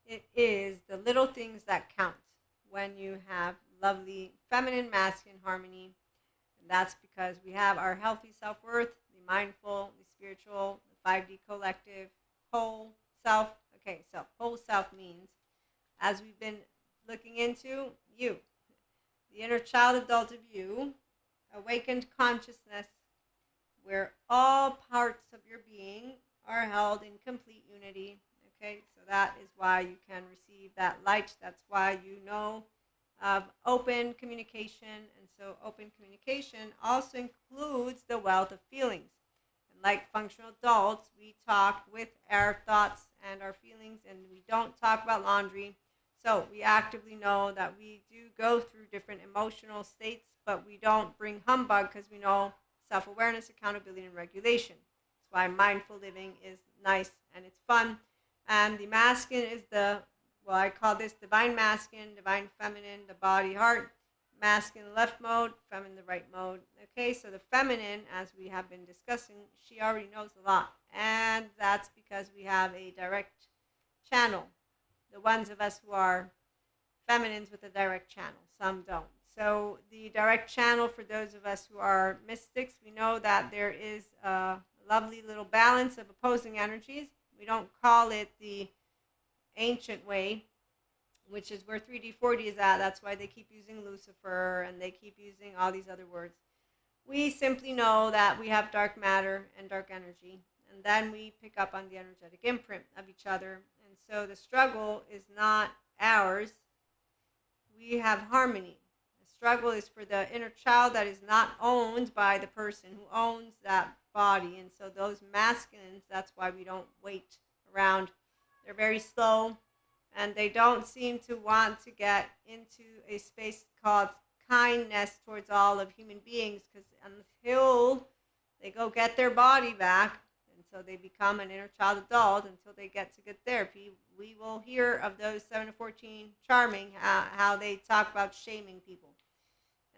It is the little things that count when you have lovely feminine masculine harmony. And that's because we have our healthy self worth, the mindful, the spiritual, the 5D collective, whole self. Okay, so whole self means, as we've been looking into, you, the inner child adult of you, awakened consciousness, where all parts of your being are held in complete unity. Okay, so that is why you can receive that light. That's why you know of open communication. And so, open communication also includes the wealth of feelings. And like functional adults, we talk with our thoughts and our feelings, and we don't talk about laundry. So, we actively know that we do go through different emotional states, but we don't bring humbug because we know self-awareness, accountability, and regulation. That's why mindful living is nice and it's fun. And the masculine is the, well, I call this divine masculine, divine feminine, the body heart, masculine left mode, feminine the right mode. Okay, so the feminine, as we have been discussing, she already knows a lot. And that's because we have a direct channel. The ones of us who are feminines with a direct channel, some don't. So the direct channel, for those of us who are mystics, we know that there is a lovely little balance of opposing energies. We don't call it the ancient way, which is where 3D 4D is at. That's why they keep using Lucifer and they keep using all these other words. We simply know that we have dark matter and dark energy, and then we pick up on the energetic imprint of each other. And so the struggle is not ours. We have harmony. The struggle is for the inner child that is not owned by the person who owns that body. And so those masculines, that's why we don't wait around. They're very slow, and they don't seem to want to get into a space called kindness towards all of human beings, because until they go get their body back, and so they become an inner child adult, until they get to good therapy, we will hear of those 7 to 14 charming, how they talk about shaming people,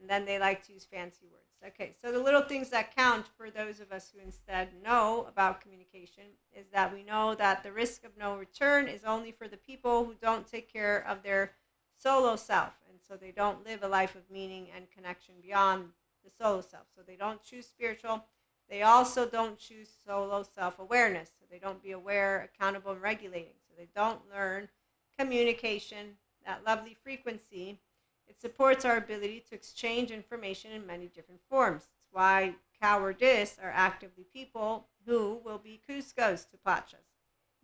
and then they like to use fancy words. Okay, so the little things that count for those of us who instead know about communication is that we know that the risk of no return is only for the people who don't take care of their solo self. And so they don't live a life of meaning and connection beyond the solo self. So they don't choose spiritual. They also don't choose solo self-awareness. So they don't be aware, accountable, and regulating. So they don't learn communication, that lovely frequency. It supports our ability to exchange information in many different forms. It's why cowardice are actively people who will be Cuscos to Pachas.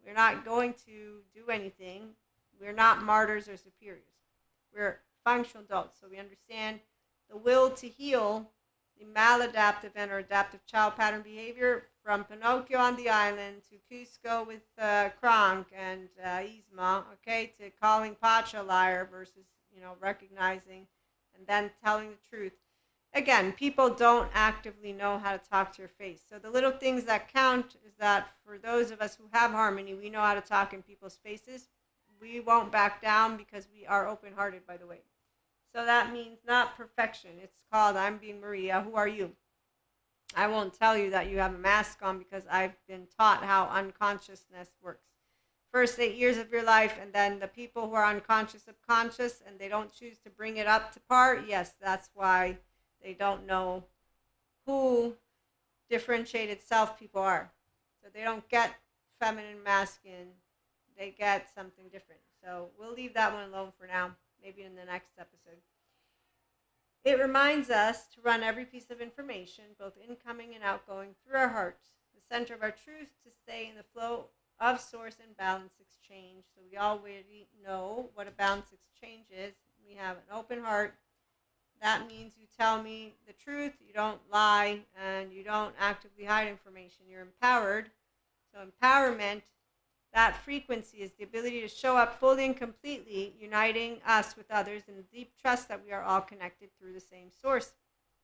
We're not going to do anything. We're not martyrs or superiors. We're functional adults, so we understand the will to heal the maladaptive and or adaptive child pattern behavior, from Pinocchio on the island to Cusco with Kronk and Yzma, okay, to calling Pacha a liar versus, recognizing and then telling the truth. Again, people don't actively know how to talk to your face. So the little things that count is that for those of us who have harmony, we know how to talk in people's faces. We won't back down because we are open-hearted, by the way. So that means not perfection. It's called I'm being Maria. Who are you? I won't tell you that you have a mask on because I've been taught how unconsciousness works. First 8 years of your life, and then the people who are unconscious, subconscious, and they don't choose to bring it up to par, yes, that's why they don't know who differentiated self people are. So they don't get feminine, masculine, they get something different. So we'll leave that one alone for now, maybe in the next episode. It reminds us to run every piece of information, both incoming and outgoing, through our hearts, the center of our truth, to stay in the flow of source and balance exchange. So we already know what a balance exchange is. We have an open heart. That means you tell me the truth, you don't lie, and you don't actively hide information. You're empowered. So empowerment, that frequency, is the ability to show up fully and completely, uniting us with others in the deep trust that we are all connected through the same source.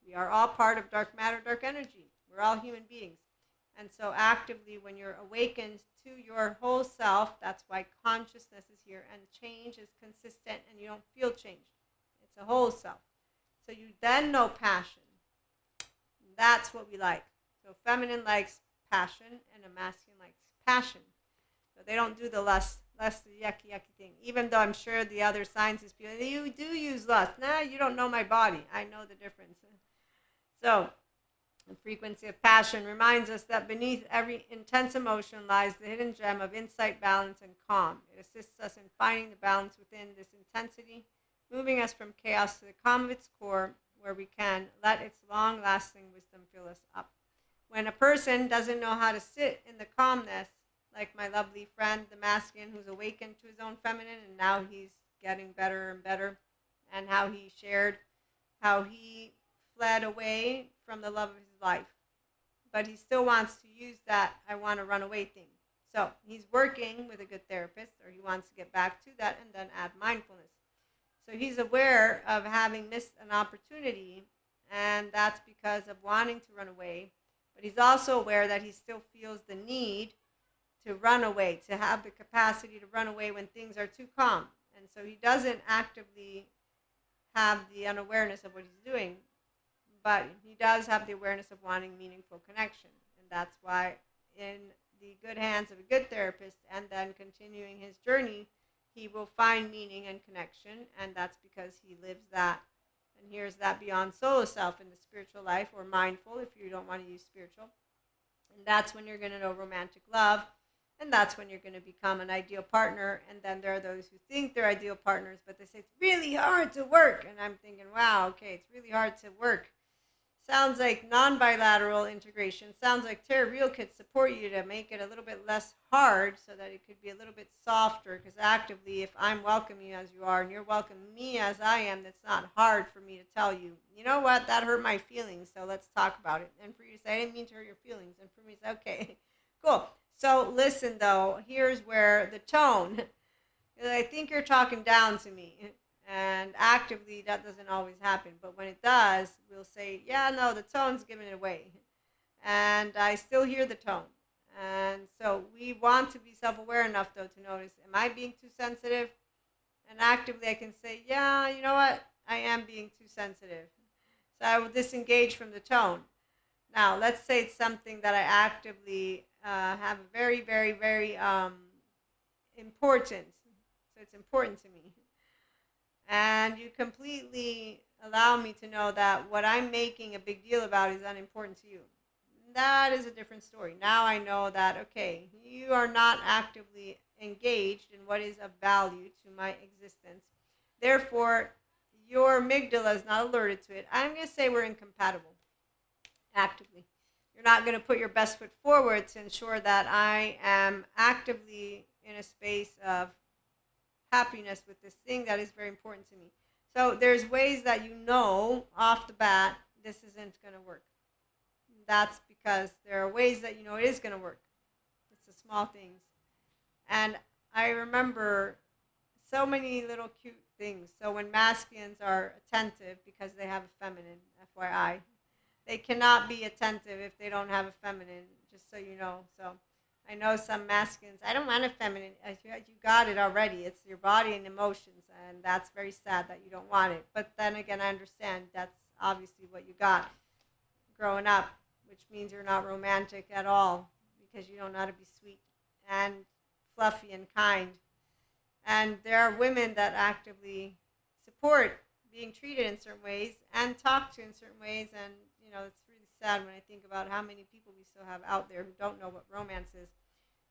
We are all part of dark matter, dark energy. We're all human beings. And so actively, when you're awakened to your whole self, that's why consciousness is here, and change is consistent and you don't feel change. It's a whole self. So you then know passion. That's what we like. So feminine likes passion and a masculine likes passion. So they don't do the lust, the yucky, yucky thing. Even though I'm sure the other scientists, people, you do use lust. Nah, you don't know my body. I know the difference. So the frequency of passion reminds us that beneath every intense emotion lies the hidden gem of insight, balance, and calm. It assists us in finding the balance within this intensity, moving us from chaos to the calm of its core, where we can let its long lasting wisdom fill us up. When a person doesn't know how to sit in the calmness, like my lovely friend, the masculine, who's awakened to his own feminine, and now he's getting better and better, and how he shared how he fled away from the love of his life, but he still wants to use that I want to run away thing. So he's working with a good therapist, or he wants to get back to that and then add mindfulness. So he's aware of having missed an opportunity, and that's because of wanting to run away. But he's also aware that he still feels the need to run away, to have the capacity to run away when things are too calm. And so he doesn't actively have the unawareness of what he's doing, but he does have the awareness of wanting meaningful connection. And that's why, in the good hands of a good therapist and then continuing his journey, he will find meaning and connection. And that's because he lives that and hears that beyond solo self in the spiritual life, or mindful if you don't want to use spiritual. And that's when you're going to know romantic love. And that's when you're going to become an ideal partner. And then there are those who think they're ideal partners, but they say it's really hard to work. And I'm thinking, wow, okay, it's really hard to work. Sounds like non-bilateral integration. Sounds like Terra Real could support you to make it a little bit less hard so that it could be a little bit softer. Because actively, if I'm welcoming you as you are and you're welcoming me as I am, that's not hard for me to tell you, you know what, that hurt my feelings, so let's talk about it. And for you to say, I didn't mean to hurt your feelings. And for me to say, okay, cool. So listen, though, here's where the tone, I think you're talking down to me. And actively, that doesn't always happen. But when it does, we'll say, yeah, no, the tone's giving it away. And I still hear the tone. And so we want to be self-aware enough, though, to notice, am I being too sensitive? And actively, I can say, yeah, you know what? I am being too sensitive. So I will disengage from the tone. Now, let's say it's something that I actively have a very, very, very important. So it's important to me. And you completely allow me to know that what I'm making a big deal about is unimportant to you. That is a different story. Now I know that, okay, you are not actively engaged in what is of value to my existence. Therefore, your amygdala is not alerted to it. I'm going to say we're incompatible actively. You're not going to put your best foot forward to ensure that I am actively in a space of happiness with this thing that is very important to me. So there's ways that you know off the bat this isn't going to work. That's because there are ways that you know it is going to work. It's the small things. And I remember so many little cute things. So when masculines are attentive because they have a feminine, FYI, they cannot be attentive if they don't have a feminine, just so you know. So I know some masculines, I don't want a feminine. You got it already. It's your body and emotions, and that's very sad that you don't want it. But then again, I understand that's obviously what you got growing up, which means you're not romantic at all because you don't know how to be sweet and fluffy and kind. And there are women that actively support being treated in certain ways and talked to in certain ways. And, it's really sad when I think about how many people we still have out there who don't know what romance is.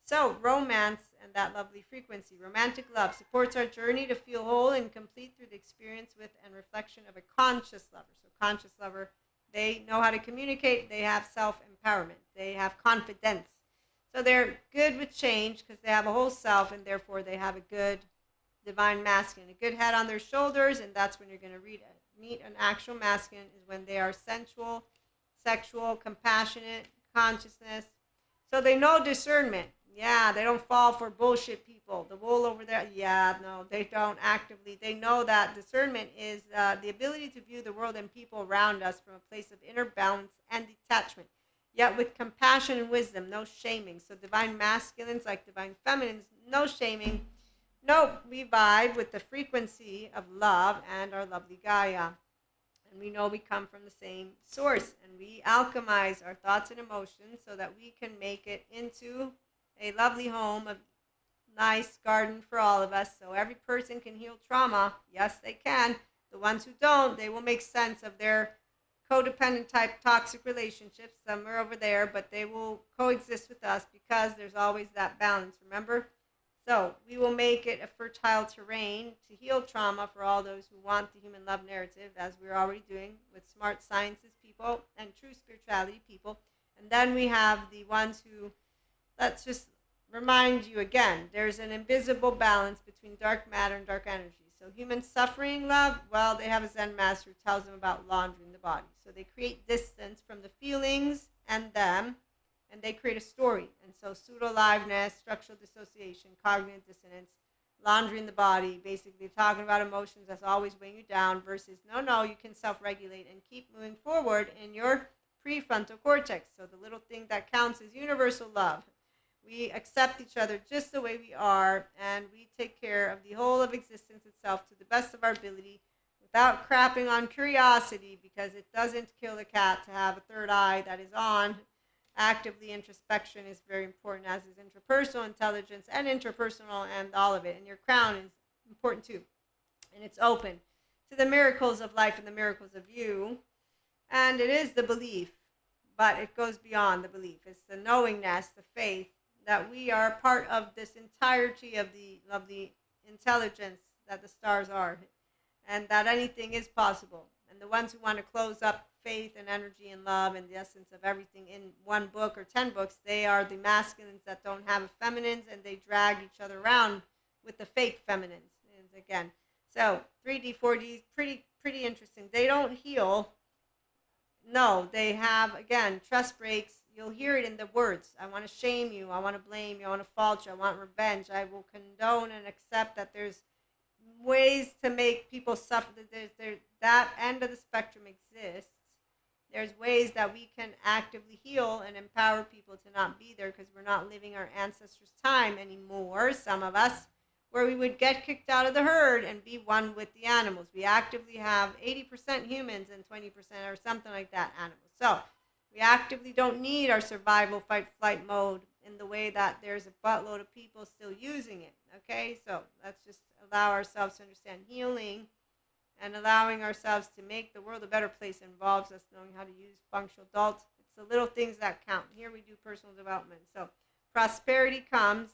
So, romance and that lovely frequency, romantic love, supports our journey to feel whole and complete through the experience with and reflection of a conscious lover. So, conscious lover, they know how to communicate, they have self-empowerment, they have confidence. So they're good with change because they have a whole self, and therefore they have a good divine masculine, a good head on their shoulders, and that's when you're going to meet an actual masculine, is when they are sensual, sexual, compassionate, consciousness. So they know discernment. Yeah, they don't fall for bullshit people. The wool over there, yeah, no, they don't actively. They know that discernment is the ability to view the world and people around us from a place of inner balance and detachment, yet with compassion and wisdom, no shaming. So divine masculines, like divine feminines, no shaming. Nope, we vibe with the frequency of love and our lovely Gaia. And we know we come from the same source, and we alchemize our thoughts and emotions so that we can make it into a lovely home of nice garden for all of us. So every person can heal trauma. Yes, they can. The ones who don't, they will make sense of their codependent type toxic relationships somewhere over there, but they will coexist with us because there's always that balance, remember? So we will make it a fertile terrain to heal trauma for all those who want the human love narrative, as we're already doing with smart sciences people and true spirituality people. And then we have the ones who, let's just remind you again, there's an invisible balance between dark matter and dark energy. So humans suffering love, well, they have a Zen master who tells them about laundering the body. So they create distance from the feelings and them, and they create a story. And so pseudo-aliveness, structural dissociation, cognitive dissonance, laundering the body, basically talking about emotions that's always weighing you down versus no, you can self-regulate and keep moving forward in your prefrontal cortex. So the little thing that counts is universal love. We accept each other just the way we are, and we take care of the whole of existence itself to the best of our ability without crapping on curiosity, because it doesn't kill a cat to have a third eye that is on. Actively, introspection is very important, as is interpersonal intelligence and interpersonal and all of it. And your crown is important too. And it's open to the miracles of life and the miracles of you. And it is the belief, but it goes beyond the belief. It's the knowingness, the faith that we are part of this entirety of the intelligence that the stars are, and that anything is possible. And the ones who want to close up faith and energy and love and the essence of everything in one book or 10 books, they are the masculines that don't have a feminines, and they drag each other around with the fake feminines. And again, so 3D, 4D, pretty interesting. They don't heal. No, they have, again, trust breaks. You'll hear it in the words. I want to shame you. I want to blame you. I want to fault you. I want revenge. I will condone and accept that there's ways to make people suffer. That end of the spectrum exists. There's ways that we can actively heal and empower people to not be there, because we're not living our ancestors' time anymore, some of us, where we would get kicked out of the herd and be one with the animals. We actively have 80% humans and 20% or something like that animals. So we actively don't need our survival fight flight mode in the way that there's a buttload of people still using it. Okay, so let's just allow ourselves to understand healing, and allowing ourselves to make the world a better place involves us knowing how to use functional adults. It's the little things that count. Here we do personal development. So prosperity comes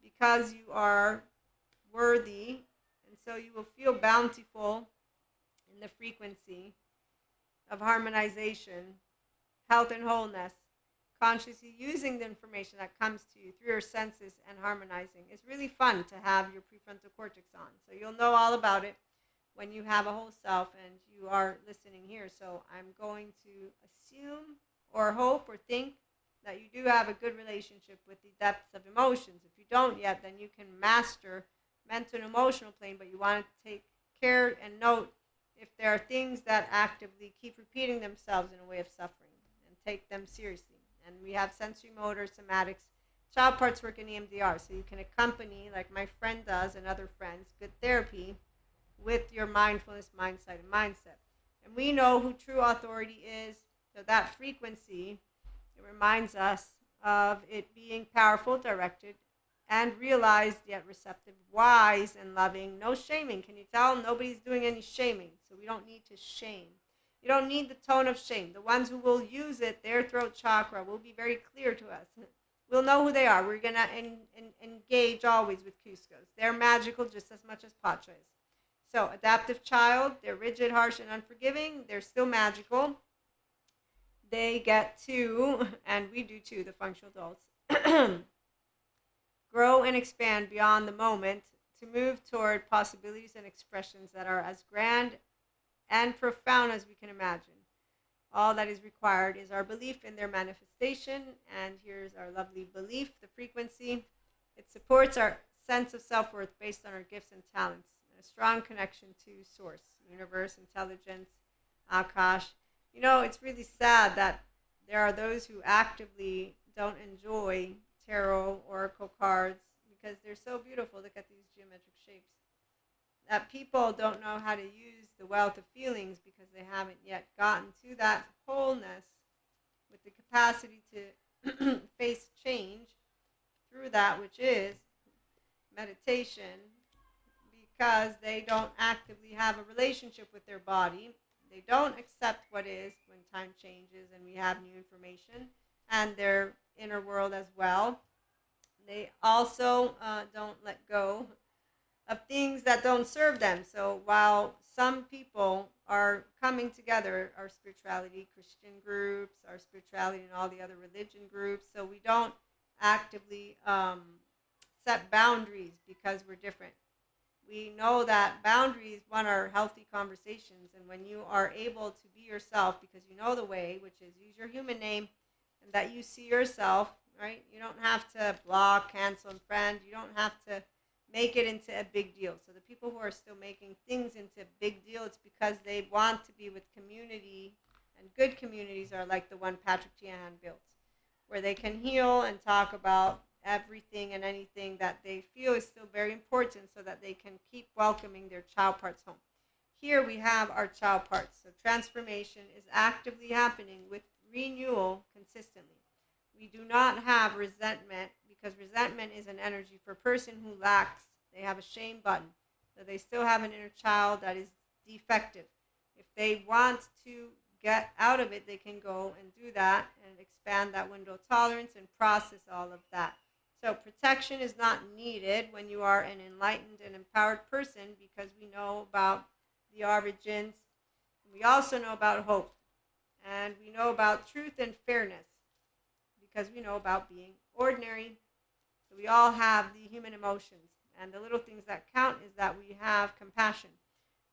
because you are worthy, and so you will feel bountiful in the frequency of harmonization, health, and wholeness. Consciously using the information that comes to you through your senses and harmonizing. It's really fun to have your prefrontal cortex on. So you'll know all about it when you have a whole self and you are listening here. So I'm going to assume or hope or think that you do have a good relationship with the depths of emotions. If you don't yet, then you can master mental and emotional plane, but you want to take care and note if there are things that actively keep repeating themselves in a way of suffering, and take them seriously. And we have sensory motor, somatics, child parts work in EMDR, so you can accompany, like my friend does and other friends, good therapy with your mindfulness, mindset, and mindset. And we know who true authority is, so that frequency, it reminds us of it being powerful, directed, and realized yet receptive, wise and loving. No shaming. Can you tell? Nobody's doing any shaming, so we don't need to shame. You don't need the tone of shame. The ones who will use it, their throat chakra will be very clear to us. We'll know who they are. We're going to engage always with Cuscos. They're magical just as much as Pacha is. So adaptive child, they're rigid, harsh, and unforgiving. They're still magical. They get to, and we do too, the functional adults, grow and expand beyond the moment to move toward possibilities and expressions that are as grand and profound as we can imagine. All that is required is our belief in their manifestation, and here's our lovely belief, the frequency. It supports our sense of self-worth based on our gifts and talents, and a strong connection to source, universe, intelligence, Akash. You know, it's really sad that there are those who actively don't enjoy tarot, oracle cards, because they're so beautiful. Look at these geometric shapes. That people don't know how to use the wealth of feelings because they haven't yet gotten to that wholeness with the capacity to face change through that which is, meditation because they don't actively have a relationship with their body. They don't accept what is when time changes and we have new information and their inner world as well. They also don't let go of things that don't serve them. So while some people are coming together, our spirituality, Christian groups, our spirituality, and all the other religion groups, so we don't actively set boundaries because we're different. We know that boundaries, one, are healthy conversations, and when you are able to be yourself because you know the way, which is use your human name, and that you see yourself, right? You don't have to block, cancel, and friend. You don't have to make it into a big deal. So the people who are still making things into a big deal, it's because they want to be with community, and good communities are like the one Patrick Tiahan built, where they can heal and talk about everything and anything that they feel is still very important so that they can keep welcoming their child parts home. Here we have our child parts. So transformation is actively happening with renewal consistently. We do not have resentment because resentment is an energy for a person who lacks, they have a shame button. So they still have an inner child that is defective. If they want to get out of it, they can go and do that and expand that window of tolerance and process all of that. So protection is not needed when you are an enlightened and empowered person because we know about the origins. We also know about hope. And we know about truth and fairness because we know about being ordinary. So we all have the human emotions. And the little things that count is that we have compassion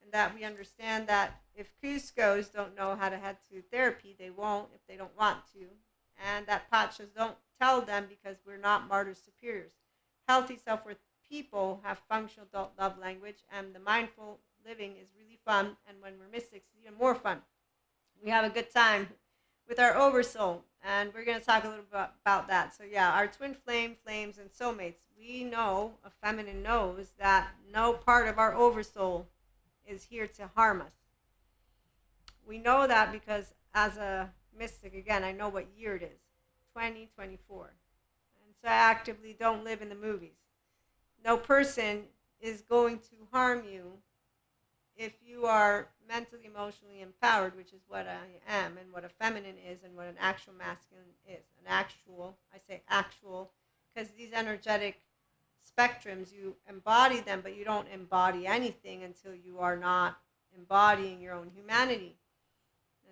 and that we understand that if Cuscos don't know how to head to therapy, they won't if they don't want to. And that Pachas don't tell them because we're not martyr superiors. Healthy self-worth people have functional adult love language, and the mindful living is really fun. And when we're mystics, it's even more fun. We have a good time with our oversoul, and we're going to talk a little bit about that. So yeah, our twin flame, flames, and soulmates. We know, a feminine knows, that no part of our oversoul is here to harm us. We know that because as a mystic, again, I know what year it is, 2024. And so I actively don't live in the movies. No person is going to harm you if you are mentally, emotionally empowered, which is what I am, and what a feminine is, and what an actual masculine is. An actual, I say actual, because these energetic spectrums, you embody them, but you don't embody anything until you are not embodying your own humanity.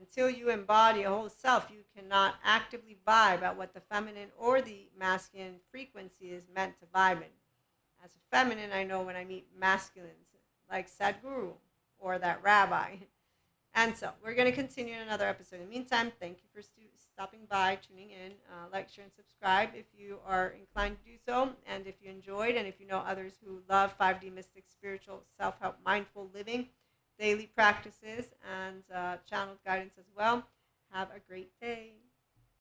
Until you embody a whole self, you cannot actively vibe at what the feminine or the masculine frequency is meant to vibe in. As a feminine, I know when I meet masculines, like Sadhguru or that rabbi. And so we're going to continue in another episode. In the meantime, thank you for stopping by, tuning in, like, share, and subscribe if you are inclined to do so. And if you enjoyed, and if you know others who love 5D mystic, spiritual, self-help, mindful living, daily practices, and channeled guidance as well, have a great day.